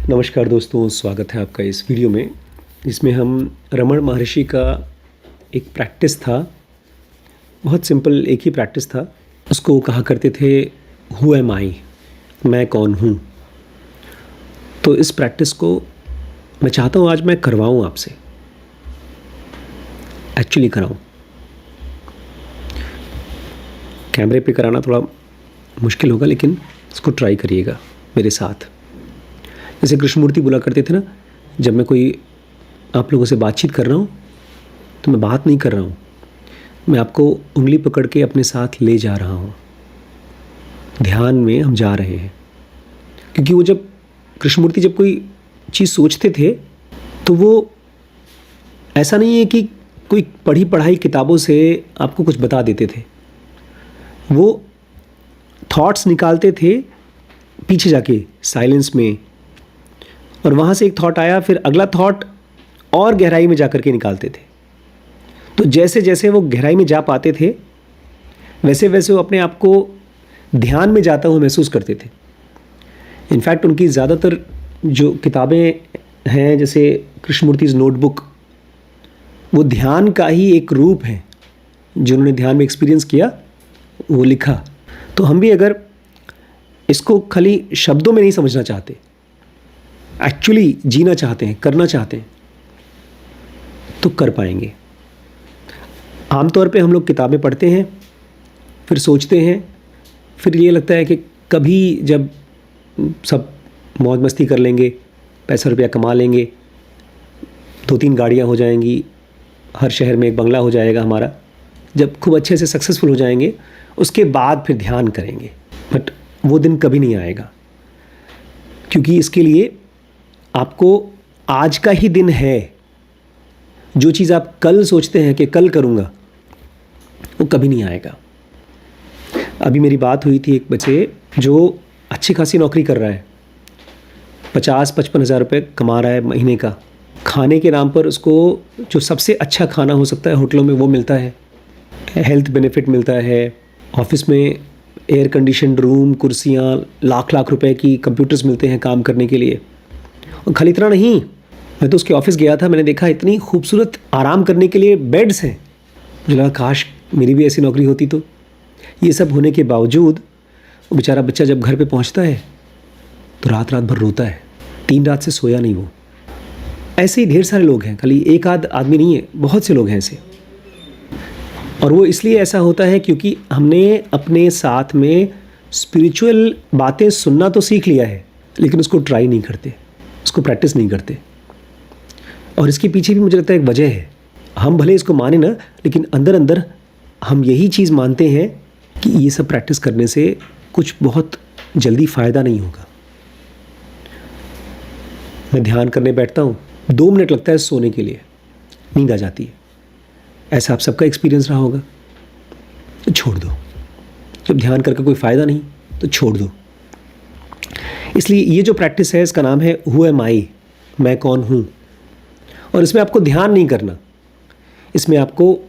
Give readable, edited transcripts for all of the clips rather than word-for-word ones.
नमस्कार दोस्तों, स्वागत है आपका इस वीडियो में। इसमें हम रमण महर्षि का एक प्रैक्टिस था, बहुत सिंपल एक ही प्रैक्टिस था। उसको कहा करते थे हु एम आई, मैं कौन हूँ। तो इस प्रैक्टिस को मैं चाहता हूँ आज मैं करवाऊँ आपसे, एक्चुअली कराऊँ। कैमरे पे कराना थोड़ा मुश्किल होगा, लेकिन इसको ट्राई करिएगा मेरे साथ। जैसे कृष्णमूर्ति बोला करते थे ना, जब मैं कोई आप लोगों से बातचीत कर रहा हूँ तो मैं बात नहीं कर रहा हूँ, मैं आपको उंगली पकड़ के अपने साथ ले जा रहा हूँ। ध्यान में हम जा रहे हैं, क्योंकि वो जब कृष्णमूर्ति जब कोई चीज़ सोचते थे तो वो ऐसा नहीं है कि कोई पढ़ी पढ़ाई किताबों से आपको कुछ बता देते थे। वो थॉट्स निकालते थे पीछे जाके साइलेंस में, और वहाँ से एक थॉट आया, फिर अगला थॉट और गहराई में जा कर के निकालते थे। तो जैसे जैसे वो गहराई में जा पाते थे वैसे वैसे वो अपने आप को ध्यान में जाता हुआ महसूस करते थे। इनफैक्ट उनकी ज़्यादातर जो किताबें हैं, जैसे कृष्णमूर्तिज़ नोटबुक, वो ध्यान का ही एक रूप है। जिन्होंने ध्यान में एक्सपीरियंस किया वो लिखा। तो हम भी अगर इसको खाली शब्दों में नहीं समझना चाहते, एक्चुअली जीना चाहते हैं, करना चाहते हैं, तो कर पाएंगे। आमतौर पे हम लोग किताबें पढ़ते हैं, फिर सोचते हैं, फिर ये लगता है कि कभी जब सब मौज मस्ती कर लेंगे, पैसा रुपया कमा लेंगे, 2-3 गाड़ियाँ हो जाएंगी, हर शहर में एक बंगला हो जाएगा हमारा, जब खूब अच्छे से सक्सेसफुल हो जाएंगे, उसके बाद फिर ध्यान करेंगे। बट वो दिन कभी नहीं आएगा, क्योंकि इसके लिए आपको आज का ही दिन है। जो चीज़ आप कल सोचते हैं कि कल करूँगा, वो कभी नहीं आएगा। अभी मेरी बात हुई थी एक बच्चे जो अच्छी खासी नौकरी कर रहा है, 50-55 हज़ार रुपये कमा रहा है महीने का। खाने के नाम पर उसको जो सबसे अच्छा खाना हो सकता है होटलों में वो मिलता है, हेल्थ बेनिफिट मिलता है, ऑफिस में एयर कंडीशनड रूम, कुर्सियाँ, लाख लाख रुपए की कंप्यूटर्स मिलते हैं काम करने के लिए। और खाली इतना नहीं, मैं तो उसके ऑफिस गया था, मैंने देखा इतनी खूबसूरत आराम करने के लिए बेड्स हैं। मुझे लगा काश मेरी भी ऐसी नौकरी होती। तो ये सब होने के बावजूद वो बेचारा बच्चा जब घर पे पहुंचता है तो रात रात भर रोता है, 3 रात से सोया नहीं वो। ऐसे ही ढेर सारे लोग हैं, खाली एक आध आदमी नहीं है, बहुत से लोग हैं ऐसे। और वो इसलिए ऐसा होता है क्योंकि हमने अपने साथ में स्पिरिचुअल बातें सुनना तो सीख लिया है, लेकिन उसको ट्राई नहीं करते, उसको प्रैक्टिस नहीं करते। और इसके पीछे भी मुझे लगता है एक वजह है। हम भले इसको माने ना, लेकिन अंदर अंदर हम यही चीज़ मानते हैं कि ये सब प्रैक्टिस करने से कुछ बहुत जल्दी फ़ायदा नहीं होगा। मैं ध्यान करने बैठता हूँ, 2 मिनट लगता है सोने के लिए, नींद आ जाती है। ऐसा आप सबका एक्सपीरियंस रहा होगा। तो छोड़ दो, जब ध्यान करके कोई फ़ायदा नहीं तो छोड़ दो। इसलिए ये जो प्रैक्टिस है, इसका नाम है हु एम आई, मैं कौन हूँ। और इसमें आपको ध्यान नहीं करना, इसमें आपको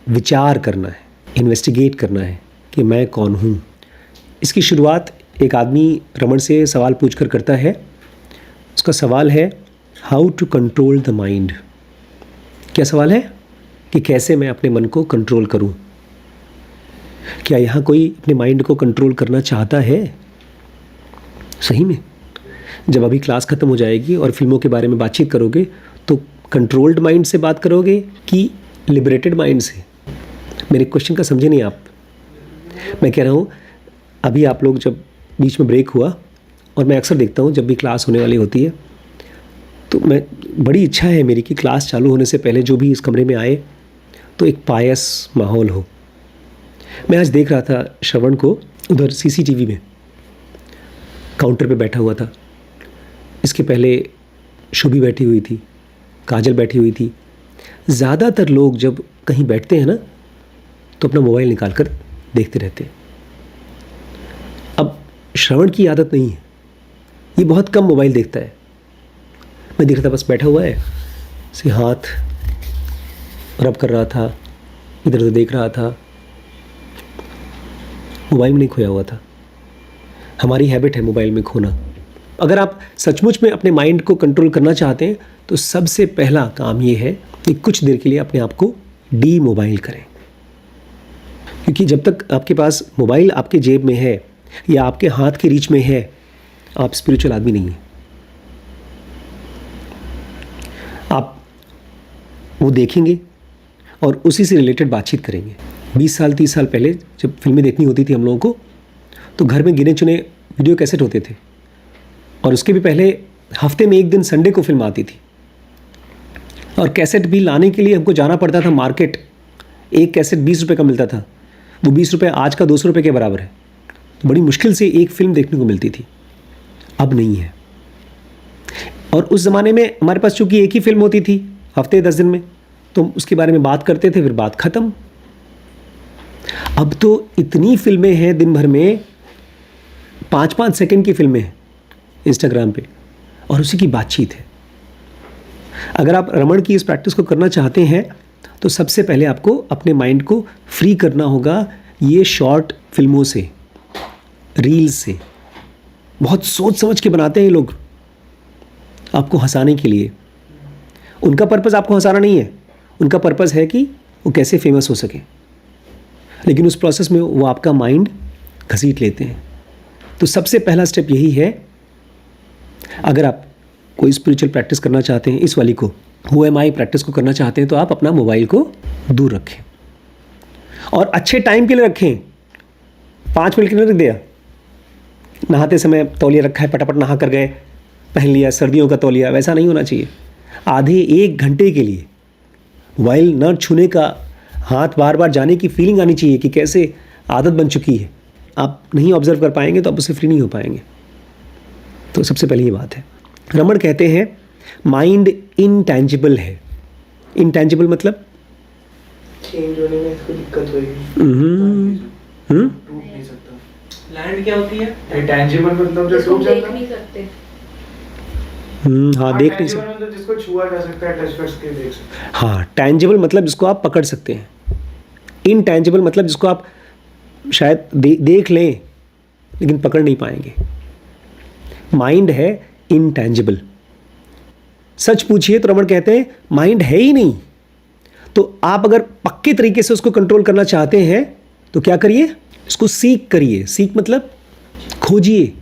विचार करना है, इन्वेस्टिगेट करना है कि मैं कौन हूँ। इसकी शुरुआत एक आदमी रमण से सवाल पूछकर करता है। उसका सवाल है how to control the mind. क्या सवाल है? कि कैसे मैं अपने मन को कंट्रोल करूँ। क्या यहाँ कोई अपने माइंड को कंट्रोल करना चाहता है सही में? जब अभी क्लास ख़त्म हो जाएगी और फिल्मों के बारे में बातचीत करोगे तो कंट्रोल्ड माइंड से बात करोगे कि लिबरेटेड माइंड से? मेरे क्वेश्चन का समझे नहीं आप। मैं कह रहा हूँ, अभी आप लोग जब बीच में ब्रेक हुआ, और मैं अक्सर देखता हूँ जब भी क्लास होने वाली होती है तो मैं बड़ी इच्छा है मेरी कि क्लास चालू होने से पहले जो भी इस कमरे में आए तो एक पायस माहौल हो। मैं आज देख रहा था श्रवण को उधर सीसीटीवी में काउंटर पे बैठा हुआ था। इसके पहले शुभी बैठी हुई थी, काजल बैठी हुई थी। ज़्यादातर लोग जब कहीं बैठते हैं ना तो अपना मोबाइल निकाल कर देखते रहते हैं। अब श्रवण की आदत नहीं है, ये बहुत कम मोबाइल देखता है। मैं देख रहा था, बस बैठा हुआ है, से हाथ रब कर रहा था, इधर उधर देख रहा था, मोबाइल में नहीं खोया हुआ था। हमारी हैबिट है मोबाइल में खोना। अगर आप सचमुच में अपने माइंड को कंट्रोल करना चाहते हैं तो सबसे पहला काम ये है कि कुछ देर के लिए अपने आप को डीमोबाइल करें, क्योंकि जब तक आपके पास मोबाइल आपके जेब में है या आपके हाथ के रीच में है, आप स्पिरिचुअल आदमी नहीं हैं। आप वो देखेंगे और उसी से रिलेटेड बातचीत करेंगे। 20 साल 30 साल पहले जब फिल्में देखनी होती थी हम लोगों को, तो घर में गिने चुने वीडियो कैसेट होते थे, और उसके भी पहले हफ्ते में एक दिन संडे को फिल्म आती थी, और कैसेट भी लाने के लिए हमको जाना पड़ता था मार्केट। एक कैसेट 20 रुपये का मिलता था, वो 20 रुपये आज का 200 रुपये के बराबर है। तो बड़ी मुश्किल से एक फिल्म देखने को मिलती थी, अब नहीं है। और उस ज़माने में हमारे पास चूँकि एक ही फिल्म होती थी हफ्ते 10 दिन में, तो उसके बारे में बात करते थे, फिर बात ख़त्म। अब तो इतनी फिल्में हैं दिन भर में, 5-5 सेकंड की फिल्में हैं इंस्टाग्राम पे, और उसी की बातचीत है। अगर आप रमण की इस प्रैक्टिस को करना चाहते हैं तो सबसे पहले आपको अपने माइंड को फ्री करना होगा ये शॉर्ट फिल्मों से, रील्स से। बहुत सोच समझ के बनाते हैं ये लोग आपको हंसाने के लिए। उनका पर्पस आपको हंसाना नहीं है, उनका पर्पस है कि वो कैसे फेमस हो सके, लेकिन उस प्रोसेस में वो आपका माइंड घसीट लेते हैं। तो सबसे पहला स्टेप यही है, अगर आप कोई स्पिरिचुअल प्रैक्टिस करना चाहते हैं, इस वाली को हु एम आई प्रैक्टिस को करना चाहते हैं, तो आप अपना मोबाइल को दूर रखें और अच्छे टाइम के लिए रखें। 5 मिनट के लिए रख दिया, नहाते समय तौलिया रखा है, फटाफट नहा कर गए, पहन लिया सर्दियों का तौलिया, वैसा नहीं होना चाहिए। आधे 1 घंटे के लिए मोबाइल न छूने का, हाथ बार बार जाने की फीलिंग आनी चाहिए कि कैसे आदत बन चुकी है। आप नहीं ऑब्जर्व कर पाएंगे तो आप उससे फ्री नहीं हो पाएंगे। तो सबसे पहले ये बात है। रमण कहते हैं माइंड इनटैंजिबल है। इनटैंजिबल मतलब चेंज होने में इसको दिक्कत होगी। टूट नहीं सकता। लैंड क्या होती है? इंटैंजिबल मतलब जो जिसको टूट देख जाता नहीं है। सकते। हाँ, देख नहीं tangible सकते। मतलब जिसको छुआ जा सकता है, टच करके देख सकते हैं। हाँ, टैंजिबल मतलब जिसको आप पकड़ सकते हैं। इनटैंजिबल मतलब जिसको आप शायद देख लें लेकिन पकड़ नहीं पाएंगे। माइंड है इनटैंजिबल। सच पूछिए तो रमण कहते हैं माइंड है ही नहीं। तो आप अगर पक्के तरीके से उसको कंट्रोल करना चाहते हैं तो क्या करिए, इसको सीख करिए। सीख मतलब खोजिए,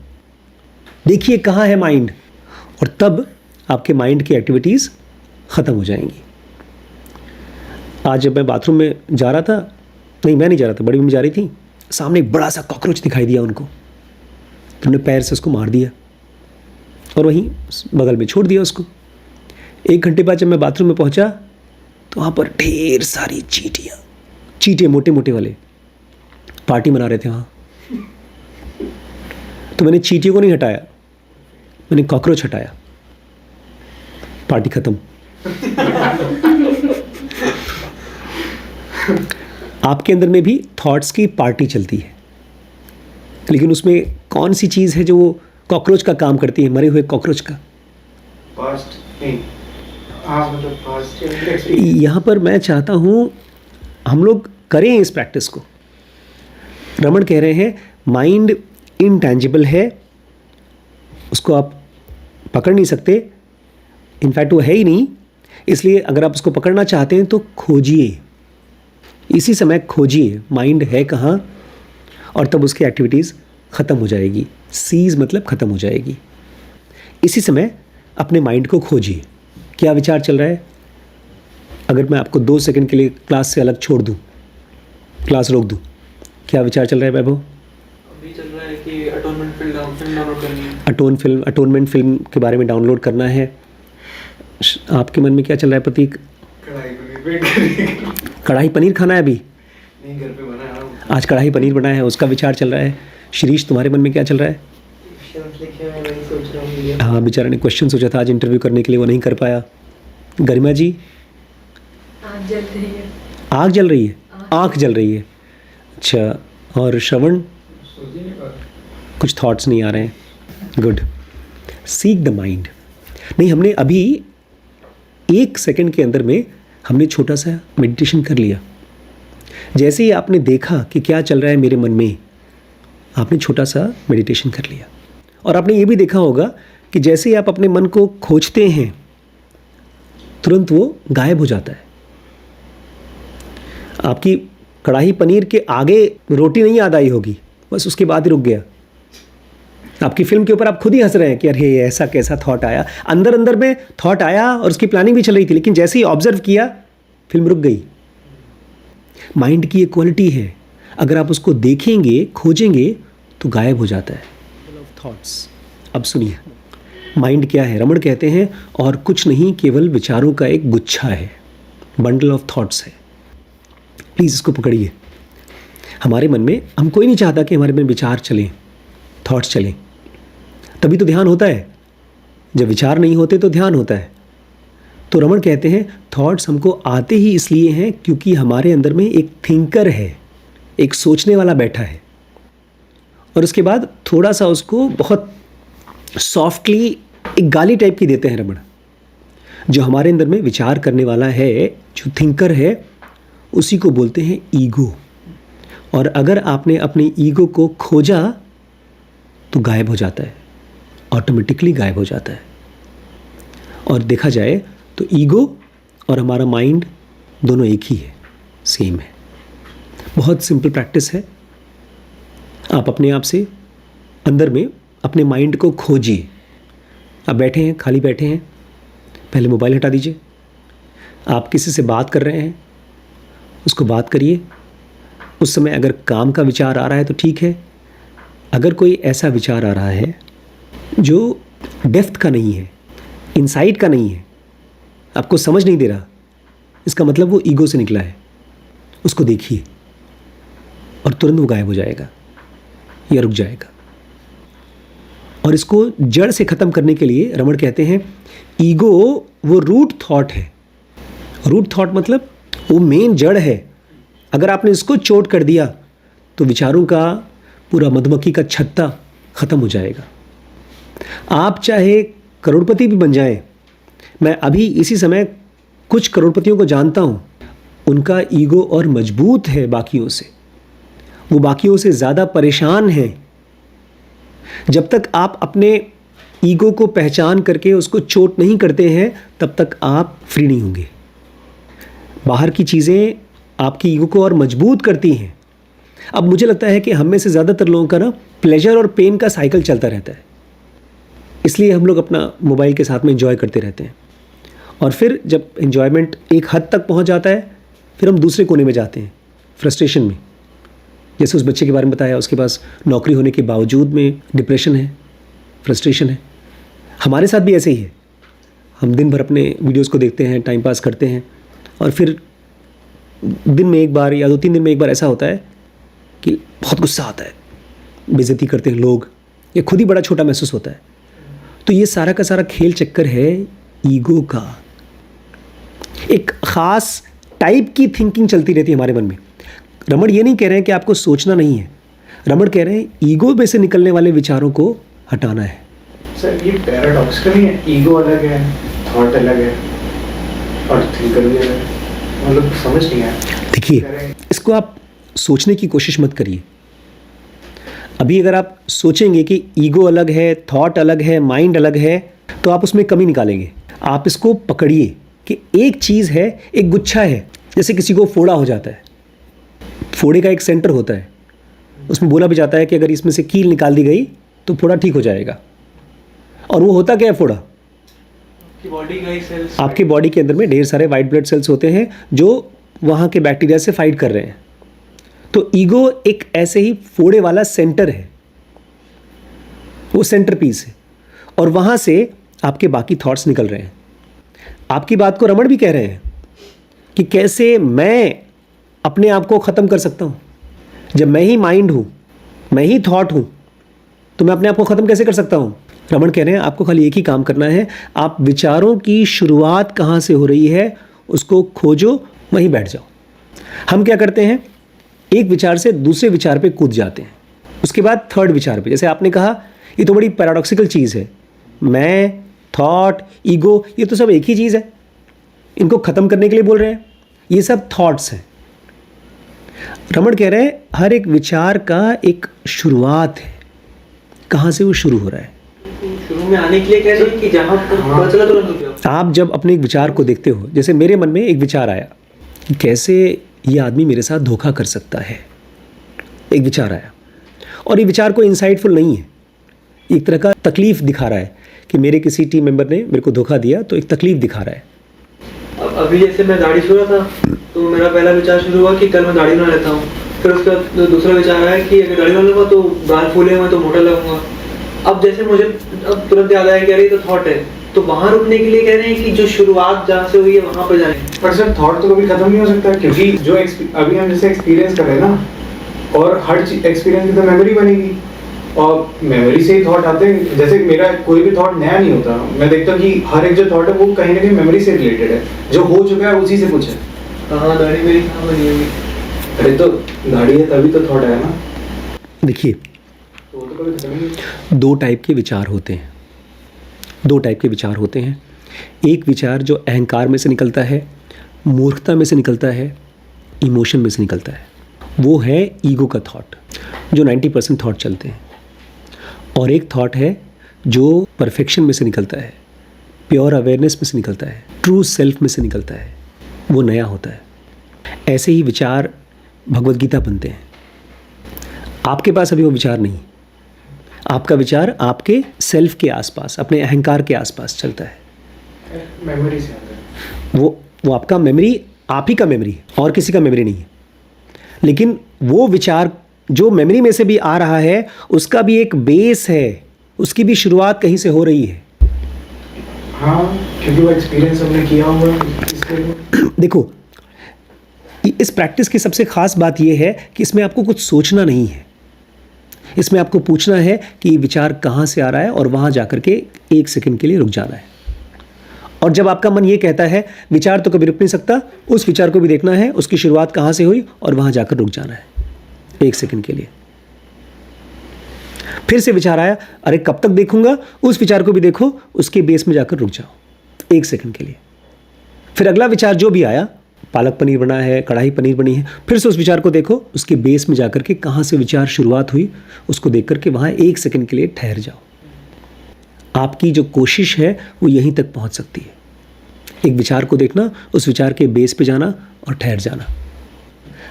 देखिए कहाँ है माइंड, और तब आपके माइंड की एक्टिविटीज़ ख़त्म हो जाएंगी। आज जब मैं बाथरूम में जा रहा था, नहीं मैं नहीं जा रहा था, बड़ी मम्मी जा रही थी, सामने एक बड़ा सा कॉकरोच दिखाई दिया उनको, तो उन्होंने पैर से उसको मार दिया और वहीं बगल में छोड़ दिया उसको। 1 घंटे बाद जब मैं बाथरूम में पहुंचा तो वहाँ पर ढेर सारी चींटियाँ मोटे मोटे वाले पार्टी मना रहे थे वहाँ। तो मैंने चींटियों को नहीं हटाया, मैंने कॉकरोच हटाया, पार्टी खत्म। आपके अंदर में भी थॉट्स की पार्टी चलती है, लेकिन उसमें कौन सी चीज़ है जो वो कॉकरोच का काम करती है, मरे हुए कॉकरोच का? पास्ट नहीं, हाँ मतलब पास्ट। यहाँ पर मैं चाहता हूँ हम लोग करें इस प्रैक्टिस को। रमण कह रहे हैं माइंड इनटैंजिबल है, उसको आप पकड़ नहीं सकते, इनफैक्ट वो है ही नहीं। इसलिए अगर आप उसको पकड़ना चाहते हैं तो खोजिए, इसी समय खोजिए माइंड है कहाँ, और तब उसकी एक्टिविटीज़ ख़त्म हो जाएगी। सीज मतलब ख़त्म हो जाएगी। इसी समय अपने माइंड को खोजिए, क्या विचार चल रहा है। अगर मैं आपको 2 सेकंड के लिए क्लास से अलग छोड़ दूँ, क्लास रोक दूँ, क्या विचार चल रहा है वैभव? अभी चल रहा है कि अटोनमेंट फिल्म डाउनलोड करनी है। अटोनमेंट फिल्म के बारे में डाउनलोड करना है। आपके मन में क्या चल रहा है प्रतीक? कढ़ाई पनीर खाना है अभी? नहीं, घर पे बना है। आज कढ़ाई पनीर बना है, उसका विचार चल रहा है। शिरीष, तुम्हारे मन में क्या चल रहा है? वही सोच रहा हूँ। हाँ, बेचारा ने क्वेश्चन सोचा था आज इंटरव्यू करने के लिए, वो नहीं कर पाया। गरिमा जी? आग जल रही है। आग जल रही है, आँख जल रही है। अच्छा, और श्रवण? कुछ थॉट्स नहीं आ रहे हैं। गुड। Seek the mind. नहीं, हमने अभी 1 सेकंड के अंदर में हमने छोटा सा मेडिटेशन कर लिया। जैसे ही आपने देखा कि क्या चल रहा है मेरे मन में, आपने छोटा सा मेडिटेशन कर लिया। और आपने ये भी देखा होगा कि जैसे ही आप अपने मन को खोजते हैं तुरंत वो गायब हो जाता है। आपकी कढ़ाई पनीर के आगे रोटी नहीं याद आई होगी, बस उसके बाद ही रुक गया। आपकी फिल्म के ऊपर आप खुद ही हंस रहे हैं कि अरे ऐसा कैसा थॉट आया, अंदर अंदर में थॉट आया और उसकी प्लानिंग भी चल रही थी, लेकिन जैसे ही ऑब्जर्व किया फिल्म रुक गई। माइंड की एक क्वालिटी है, अगर आप उसको देखेंगे खोजेंगे तो गायब हो जाता है। थॉट्स। अब सुनिए माइंड क्या है। रमण कहते हैं और कुछ नहीं, केवल विचारों का एक गुच्छा है, बंडल ऑफ थॉट्स है। प्लीज़ इसको पकड़िए। हमारे मन में, हम कोई नहीं चाहता कि हमारे मन में विचार चलें, थॉट्स चलें, तभी तो ध्यान होता है। जब विचार नहीं होते तो ध्यान होता है। तो रमण कहते हैं थॉट्स हमको आते ही इसलिए हैं क्योंकि हमारे अंदर में एक थिंकर है, एक सोचने वाला बैठा है, और उसके बाद थोड़ा सा उसको बहुत सॉफ्टली एक गाली टाइप की देते हैं रमण। जो हमारे अंदर में विचार करने वाला है, जो थिंकर है, उसी को बोलते हैं ईगो। और अगर आपने अपने ईगो को खोजा तो गायब हो जाता है, ऑटोमेटिकली गायब हो जाता है। और देखा जाए तो ईगो और हमारा माइंड दोनों एक ही है, सेम है। बहुत सिंपल प्रैक्टिस है। आप अपने आप से अंदर में अपने माइंड को खोजिए। आप बैठे हैं, खाली बैठे हैं, पहले मोबाइल हटा दीजिए। आप किसी से बात कर रहे हैं, उसको बात करिए। उस समय अगर काम का विचार आ रहा है तो ठीक है। अगर कोई ऐसा विचार आ रहा है जो डेप्थ का नहीं है, इनसाइट का नहीं है, आपको समझ नहीं दे रहा, इसका मतलब वो ईगो से निकला है। उसको देखिए और तुरंत वो गायब हो जाएगा या रुक जाएगा। और इसको जड़ से ख़त्म करने के लिए रमण कहते हैं ईगो वो रूट थॉट है। रूट थॉट मतलब वो मेन जड़ है। अगर आपने इसको चोट कर दिया तो विचारों का पूरा मधुमक्खी का छत्ता ख़त्म हो जाएगा। आप चाहे करोड़पति भी बन जाएं, मैं अभी इसी समय कुछ करोड़पतियों को जानता हूँ, उनका ईगो और मजबूत है बाकियों से, वो बाकियों से ज़्यादा परेशान हैं। जब तक आप अपने ईगो को पहचान करके उसको चोट नहीं करते हैं तब तक आप फ्री नहीं होंगे। बाहर की चीज़ें आपकी ईगो को और मजबूत करती हैं। अब मुझे लगता है कि हम में से ज़्यादातर लोगों का ना प्लेजर और पेन का साइकिल चलता रहता है, इसलिए हम लोग अपना मोबाइल के साथ में एंजॉय करते रहते हैं। और फिर जब एंजॉयमेंट एक हद तक पहुंच जाता है फिर हम दूसरे कोने में जाते हैं, फ्रस्ट्रेशन में। जैसे उस बच्चे के बारे में बताया, उसके पास नौकरी होने के बावजूद में डिप्रेशन है, फ्रस्ट्रेशन है। हमारे साथ भी ऐसे ही है। हम दिन भर अपने वीडियोस को देखते हैं, टाइम पास करते हैं, और फिर दिन में एक बार या 2-3 दिन में एक बार ऐसा होता है कि बहुत गुस्सा आता है, बेइज्जती करते हैं लोग, या खुद ही बड़ा छोटा महसूस होता है। तो ये सारा का सारा खेल चक्कर है ईगो का। एक ख़ास टाइप की थिंकिंग चलती रहती है हमारे मन में। रमण ये नहीं कह रहे हैं कि आपको सोचना नहीं है, रमण कह रहे हैं ईगो में से निकलने वाले विचारों को हटाना है। सर ये पैराडॉक्सिकल नहीं है, ईगो अलग है, थॉट अलग है और थिंकर भी अलग है, मतलब समझ नहीं आया। देखिए, इसको आप सोचने की कोशिश मत करिए। अभी अगर आप सोचेंगे कि ईगो अलग है, थॉट अलग है, माइंड अलग है, तो आप उसमें कमी निकालेंगे। आप इसको पकड़िए कि एक चीज़ है, एक गुच्छा है। जैसे किसी को फोड़ा हो जाता है, फोड़े का एक सेंटर होता है, उसमें बोला भी जाता है कि अगर इसमें से कील निकाल दी गई तो फोड़ा ठीक हो जाएगा। और वो होता क्या है फोड़ा? आपके बॉडी के अंदर में ढेर सारे वाइट ब्लड सेल्स होते हैं जो वहाँ के बैक्टीरिया से फाइट कर रहे हैं। तो ईगो एक ऐसे ही फोड़े वाला सेंटर है, वो सेंटर पीस है, और वहाँ से आपके बाकी थॉट्स निकल रहे हैं। आपकी बात को रमण भी कह रहे हैं कि कैसे मैं अपने आप को ख़त्म कर सकता हूँ। जब मैं ही माइंड हूँ, मैं ही थॉट हूँ, तो मैं अपने आप को ख़त्म कैसे कर सकता हूँ? रमण कह रहे हैं आपको खाली एक ही काम करना है, आप विचारों की शुरुआत कहाँ से हो रही है उसको खोजो, वहीं बैठ जाओ। हम क्या करते हैं, एक विचार से दूसरे विचार पे कूद जाते हैं, उसके बाद थर्ड विचार पे। जैसे आपने कहा, ये तो बड़ी पैराडॉक्सिकल चीज़ है, मैं, थॉट, ईगो, ये तो सब एक ही चीज़ है, इनको ख़त्म करने के लिए बोल रहे हैं, ये सब थॉट्स हैं। रमण कह रहे हैं हर एक विचार का एक शुरुआत है, कहाँ से वो शुरू हो रहा है। शुरू में आने के लिए कह रहे हैं कि जहाँ पता चला तुरंत रुक जाओ। आप जब अपने एक विचार को देखते हो, जैसे मेरे मन में एक विचार आया कि कैसे ये आदमी मेरे साथ धोखा कर सकता है, एक विचार आया, और ये विचार कोई इंसाइटफुल नहीं है, एक तरह का तकलीफ दिखा रहा है कि मेरे किसी टीम मेंबर ने मेरे को धोखा दिया, तो एक तकलीफ दिखा रहा है। अब अभी जैसे मैं दाढ़ी छू रहा था तो मेरा पहला विचार शुरू हुआ कि कल मैं दाढ़ी बना लेता हूँ। फिर उसके बाद दूसरा विचार आया कि अगर दाढ़ी बना लूँगा तो बाल फूले हुए तो मोटा लगूंगा। अब जैसे मुझे अब तुरंत याद आया कि अरे ये तो थॉट है, तो वहाँ रुकने के लिए कह रहे हैं कि जो शुरुआत जहाँ से हुई है वहाँ पर जाए। पर सर थॉट तो कभी खत्म नहीं हो सकता, क्योंकि जो अभी हम जैसे एक्सपीरियंस कर रहे हैं ना, और हर एक्सपीरियंस की तो मेमोरी बनेगी, और मेमोरी से ही थॉट आते हैं। जैसे मेरा कोई भी थॉट नया नहीं होता, मैं देखता हूँ कि हर एक जो थॉट है वो कहीं ना कहीं मेमोरी से रिलेटेड है, जो हो चुका है उसी से कुछ है। हाँ, दाढ़ी मेरी कहाँ बनी होगी? अरे तो दाढ़ी है तभी तो थॉट है ना, देखिए, तो वो तो कभी खत्म नहीं होता। दो टाइप के विचार होते हैं, दो टाइप के विचार होते हैं। एक विचार जो अहंकार में से निकलता है, मूर्खता में से निकलता है, इमोशन में से निकलता है, वो है ईगो का थॉट, जो 90% थॉट चलते हैं। और एक थॉट है जो परफेक्शन में से निकलता है, प्योर अवेयरनेस में से निकलता है, ट्रू सेल्फ में से निकलता है, वो नया होता है। ऐसे ही विचार भगवद गीता बनते हैं। आपके पास अभी वो विचार नहीं, आपका विचार आपके सेल्फ के आसपास, अपने अहंकार के आसपास चलता है। मेमोरी से आता है वो आपका मेमोरी, आप ही का मेमोरी है, और किसी का मेमोरी नहीं है। लेकिन वो विचार जो मेमोरी में से भी आ रहा है, उसका भी एक बेस है, उसकी भी शुरुआत कहीं से हो रही है। हाँ, क्योंकि वो एक्सपीरियंस हमने किया हुआ है इसलिए। देखो, इस प्रैक्टिस की सबसे खास बात यह है कि इसमें आपको कुछ सोचना नहीं है, इसमें आपको पूछना है कि विचार कहाँ से आ रहा है, और वहाँ जाकर के 1 सेकंड के लिए रुक जाना है। और जब आपका मन ये कहता है विचार तो कभी रुक नहीं सकता, उस विचार को भी देखना है, उसकी शुरुआत कहाँ से हुई, और वहाँ जाकर रुक जाना है 1 सेकंड के लिए। फिर से विचार आया, अरे कब तक देखूंगा, उस विचार को भी देखो, उसके बेस में जाकर रुक जाओ 1 सेकंड के लिए। फिर अगला विचार जो भी आया, पालक पनीर बना है, कढ़ाई पनीर बनी है, फिर से उस विचार को देखो, उसके बेस में जाकर के कहाँ से विचार शुरुआत हुई, उसको देख करके वहाँ 1 सेकंड के लिए ठहर जाओ। आपकी जो कोशिश है वो यहीं तक पहुँच सकती है, एक विचार को देखना, उस विचार के बेस पे जाना और ठहर जाना।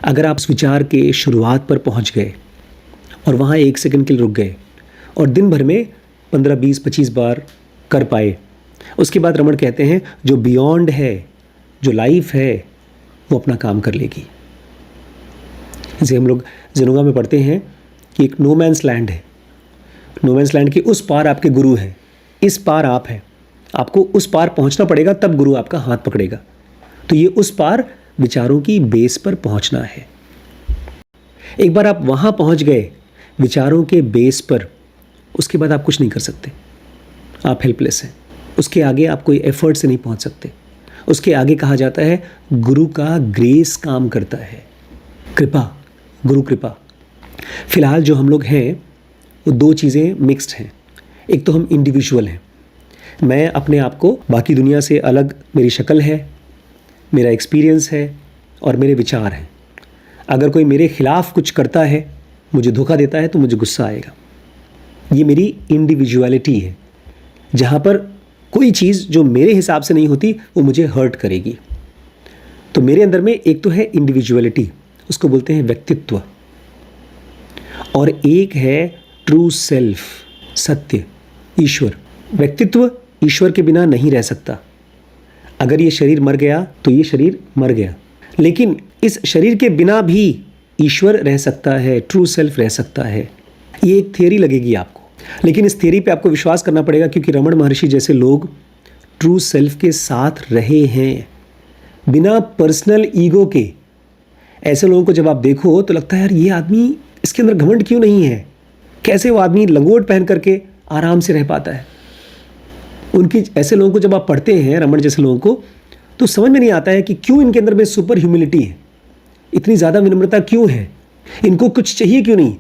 अगर आप उस विचार के शुरुआत पर पहुँच गए और वहाँ 1 सेकंड के लिए रुक गए और दिन भर में 15, 20, 25 बार कर पाए, उसके बाद रमण कहते हैं जो बियॉन्ड है, जो लाइफ है, वो अपना काम कर लेगी। जैसे हम लोग जिनोगा में पढ़ते हैं कि एक नो मैंस लैंड है, नो मैंस लैंड के उस पार आपके गुरु हैं, इस पार आप हैं, आपको उस पार पहुंचना पड़ेगा, तब गुरु आपका हाथ पकड़ेगा। तो ये उस पार विचारों की बेस पर पहुंचना है। एक बार आप वहां पहुंच गए विचारों के बेस पर, उसके बाद आप कुछ नहीं कर सकते, आप हेल्पलेस हैं। उसके आगे आप कोई एफर्ट से नहीं पहुंच सकते। उसके आगे कहा जाता है गुरु का ग्रेस काम करता है, कृपा, गुरु कृपा। फिलहाल जो हम लोग हैं वो दो चीज़ें मिक्स्ड हैं। एक तो हम इंडिविजुअल हैं, मैं अपने आप को बाकी दुनिया से अलग, मेरी शक्ल है, मेरा एक्सपीरियंस है और मेरे विचार हैं। अगर कोई मेरे खिलाफ कुछ करता है, मुझे धोखा देता है, तो मुझे गुस्सा आएगा। ये मेरी इंडिविजुअलिटी है, जहाँ पर कोई चीज़ जो मेरे हिसाब से नहीं होती वो मुझे हर्ट करेगी। तो मेरे अंदर में एक तो है इंडिविजुअलिटी, उसको बोलते हैं व्यक्तित्व, और एक है ट्रू सेल्फ, सत्य, ईश्वर। व्यक्तित्व ईश्वर के बिना नहीं रह सकता। अगर ये शरीर मर गया तो ये शरीर मर गया, लेकिन इस शरीर के बिना भी ईश्वर रह सकता है, ट्रू सेल्फ रह सकता है। ये एक थियरी लगेगी आपको, लेकिन इस थियरी पे आपको विश्वास करना पड़ेगा, क्योंकि रमण महर्षि जैसे लोग ट्रू सेल्फ के साथ रहे हैं बिना पर्सनल ईगो के। ऐसे लोगों को जब आप देखो तो लगता है यार ये आदमी, इसके अंदर घमंड क्यों नहीं है, कैसे वो आदमी लंगोट पहन करके आराम से रह पाता है। उनकी ऐसे लोगों को जब आप पढ़ते हैं, रमण जैसे लोगों को, तो समझ में नहीं आता है कि क्यों इनके अंदर में सुपर ह्यूमिलिटी है, इतनी ज़्यादा विनम्रता क्यों है, इनको कुछ चाहिए क्यों नहीं।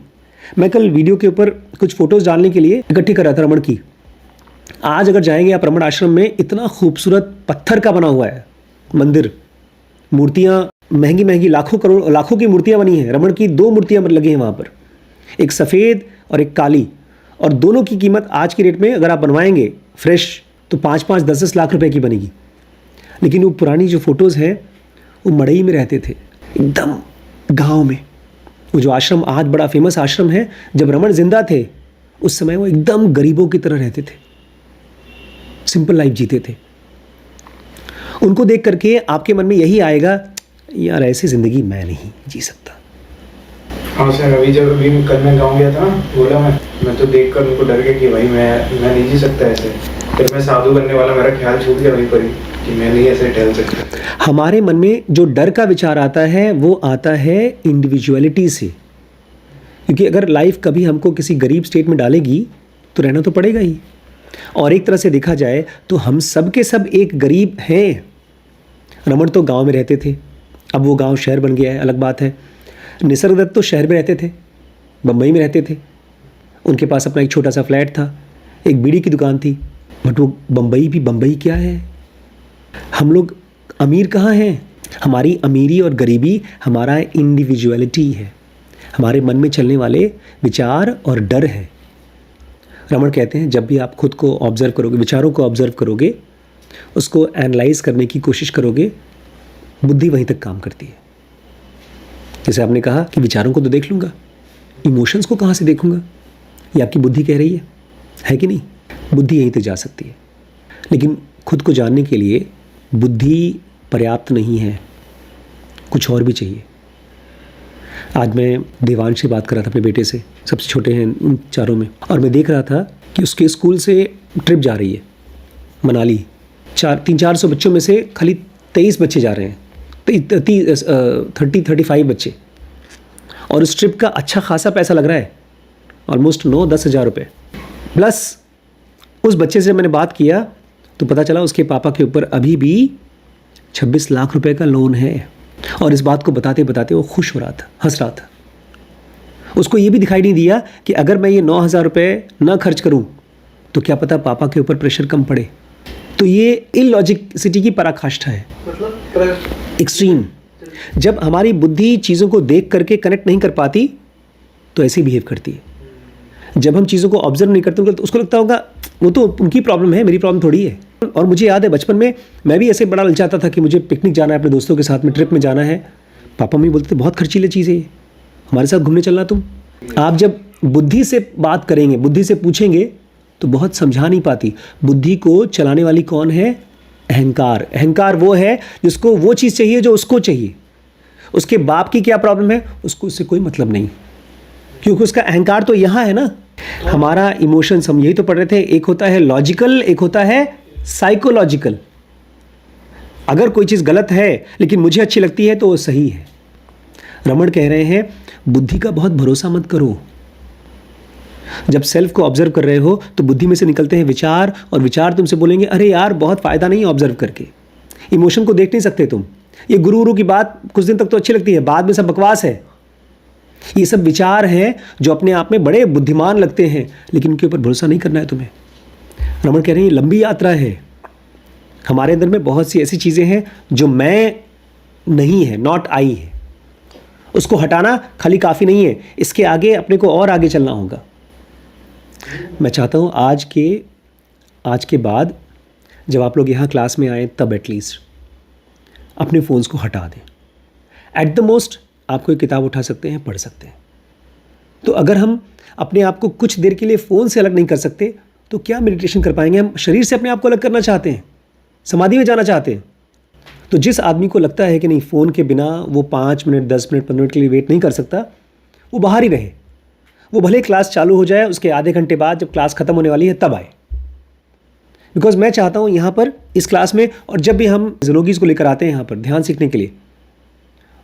मैं कल वीडियो के ऊपर कुछ फोटोज़ डालने के लिए इकट्ठी कर रहा था रमण की। आज अगर जाएंगे आप रमण आश्रम में, इतना खूबसूरत पत्थर का बना हुआ है मंदिर, मूर्तियाँ महंगी महंगी, लाखों की मूर्तियाँ बनी हैं। रमण की 2 मूर्तियाँ लगी हैं वहाँ पर, एक सफ़ेद और एक काली, और दोनों की कीमत आज की रेट में अगर आप बनवाएंगे फ्रेश तो 5-5, 10-10 लाख रुपए की बनेगी। लेकिन वो पुरानी जो फोटोज़ हैं वो मड़ई में रहते थे, एकदम गांव में। वो जो आश्रम आज बड़ा फेमस आश्रम है, जब रमन जिंदा थे उस समय वो एकदम गरीबों की तरह रहते थे, सिंपल लाइफ जीते थे। उनको देख करके आपके मन में यही आएगा, यार ऐसी ज़िंदगी मैं नहीं जी सकता। हाँ सर, अभी कल मैं गाँव गया था ना, बोला मैं तो देख कर उनको डर गया कि भाई मैं नहीं जी सकता ऐसे। फिर मैं साधु बनने वाला, मेरा ख्याल छूट गया वहीं पर ही कि मैं नहीं ऐसे टहल सकता। हमारे मन में जो डर का विचार आता है वो आता है इंडिविजुअलिटी से, क्योंकि अगर लाइफ कभी हमको किसी गरीब स्टेट में डालेगी तो रहना तो पड़ेगा ही। और एक तरह से देखा जाए तो हम सब के सब एक गरीब हैं। रमन तो गांव में रहते थे, अब वो गांव शहर बन गया है, अलग बात है। निसर्ग दत्त तो शहर में रहते थे, बम्बई में रहते थे। उनके पास अपना एक छोटा सा फ्लैट था, एक बीड़ी की दुकान थी, बट वो बम्बई भी बम्बई क्या है। हम लोग अमीर कहाँ हैं? हमारी अमीरी और गरीबी हमारा इंडिविजुअलिटी है, हमारे मन में चलने वाले विचार और डर है। रमन कहते हैं जब भी आप खुद को ऑब्जर्व करोगे, विचारों को ऑब्जर्व करोगे, उसको एनालाइज करने की कोशिश करोगे, बुद्धि वहीं तक काम करती है। जैसे आपने कहा कि विचारों को तो देख लूँगा, इमोशंस को कहाँ से देखूँगा? ये आपकी बुद्धि कह रही है कि नहीं? बुद्धि यहीं तक जा सकती है, लेकिन खुद को जानने के लिए बुद्धि पर्याप्त नहीं है, कुछ और भी चाहिए। आज मैं देवांश से बात कर रहा था अपने बेटे से, सबसे छोटे हैं उन चारों में, और मैं देख रहा था कि उसके स्कूल से ट्रिप जा रही है मनाली। 300-400 बच्चों में से खाली 23 बच्चे जा रहे हैं, 30-35 बच्चे, और उस ट्रिप का अच्छा खासा पैसा लग रहा है, ऑलमोस्ट 9-10 हज़ार रुपये। प्लस उस बच्चे से मैंने बात किया तो पता चला उसके पापा के ऊपर अभी भी 26 लाख रुपए का लोन है। और इस बात को बताते बताते वो खुश हो रहा था, हंस रहा था। उसको ये भी दिखाई नहीं दिया कि अगर मैं ये 9,000 रुपये ना खर्च करूं तो क्या पता पापा के ऊपर प्रेशर कम पड़े। तो ये इलॉजिसिटी की पराकाष्ठा है, मतलब एक्सट्रीम। जब हमारी बुद्धि चीज़ों को देख करके कनेक्ट नहीं कर पाती तो ऐसे बिहेव करती है। जब हम चीज़ों को ऑब्जर्व नहीं करते तो उसको लगता होगा वो तो उनकी प्रॉब्लम है, मेरी प्रॉब्लम थोड़ी है। और मुझे याद है बचपन में मैं भी ऐसे बड़ा ललचाता था कि मुझे पिकनिक जाना है, अपने दोस्तों के साथ में ट्रिप में जाना है। पापा मम्मी बोलते थे बहुत खर्चीली चीज़ है ये, हमारे साथ घूमने चलना तुम। आप जब बुद्धि से बात करेंगे, बुद्धि से पूछेंगे तो बहुत समझा नहीं पाती। बुद्धि को चलाने वाली कौन है? अहंकार। अहंकार वो है जिसको वो चीज़ चाहिए जो उसको चाहिए। उसके बाप की क्या प्रॉब्लम है उसको उससे कोई मतलब नहीं, क्योंकि उसका अहंकार तो यहाँ है ना। हमारा इमोशंस, हम यही तो पढ़ रहे थे, एक होता है लॉजिकल, एक होता है साइकोलॉजिकल। अगर कोई चीज़ गलत है लेकिन मुझे अच्छी लगती है तो वो सही है। रमन कह रहे हैं बुद्धि का बहुत भरोसा मत करो। जब सेल्फ को ऑब्जर्व कर रहे हो तो बुद्धि में से निकलते हैं विचार, और विचार तुमसे बोलेंगे अरे यार बहुत फ़ायदा नहीं है ऑब्जर्व करके। इमोशन को देख नहीं सकते तुम। ये गुरु की बात कुछ दिन तक तो अच्छी लगती है, बाद में सब बकवास है। ये सब विचार हैं जो अपने आप में बड़े बुद्धिमान लगते हैं, लेकिन उनके ऊपर भरोसा नहीं करना है तुम्हें। रमन कह रहे हैं लंबी यात्रा है। हमारे अंदर में बहुत सी ऐसी चीज़ें हैं जो मैं नहीं है, नॉट आई है। उसको हटाना खाली काफ़ी नहीं है, इसके आगे अपने को और आगे चलना होगा। मैं चाहता हूँ आज के बाद जब आप लोग यहाँ क्लास में आए तब एटलीस्ट अपने फ़ोन्स को हटा दें। एट द मोस्ट आप कोई किताब उठा सकते हैं, पढ़ सकते हैं। तो अगर हम अपने आप को कुछ देर के लिए फ़ोन से अलग नहीं कर सकते तो क्या मेडिटेशन कर पाएंगे? हम शरीर से अपने आप को अलग करना चाहते हैं, समाधि में जाना चाहते हैं। तो जिस आदमी को लगता है कि नहीं फ़ोन के बिना वो 5 मिनट 10 मिनट 15 मिनट के लिए वेट नहीं कर सकता, वो बाहर ही रहे। वो भले क्लास चालू हो जाए, उसके आधे घंटे बाद जब क्लास ख़त्म होने वाली है तब आए। बिकॉज मैं चाहता हूँ यहाँ पर इस क्लास में, और जब भी हम ज़िनोगीज़ को लेकर आते हैं यहाँ पर ध्यान सीखने के लिए,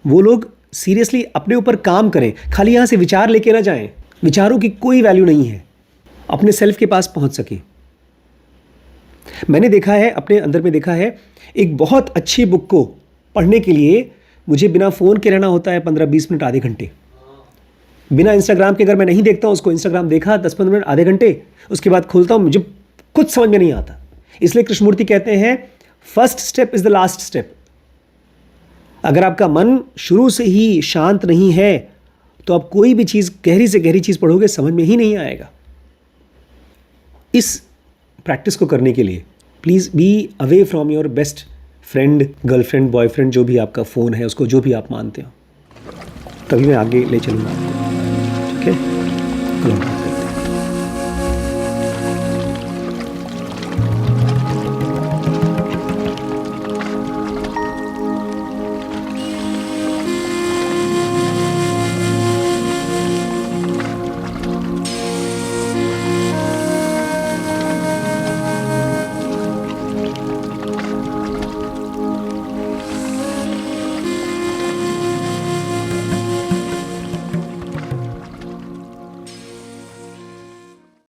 वो लोग सीरियसली अपने ऊपर काम करें। खाली यहाँ से विचार लेके ना जाएं। विचारों की कोई वैल्यू नहीं है, अपने सेल्फ के पास पहुँच सके। मैंने देखा है, अपने अंदर में देखा है, एक बहुत अच्छी बुक को पढ़ने के लिए मुझे बिना फ़ोन के रहना होता है 15-20 मिनट, आधे घंटे। बिना इंस्टाग्राम के अगर मैं नहीं देखता हूँ उसको, इंस्टाग्राम देखा 10-15 मिनट, आधे घंटे, उसके बाद खोलता हूँ, मुझे कुछ समझ में नहीं आता। इसलिए कृष्णमूर्ति कहते हैं first step is the last step. अगर आपका मन शुरू से ही शांत नहीं है तो आप कोई भी चीज़, गहरी से गहरी चीज़ पढ़ोगे समझ में ही नहीं आएगा। इस प्रैक्टिस को करने के लिए please be away from your best friend, girlfriend, boyfriend, जो भी आपका फ़ोन है, उसको जो भी आप मानते हो, तभी मैं आगे ले चलूँगा आपको। ठीक है, चलो।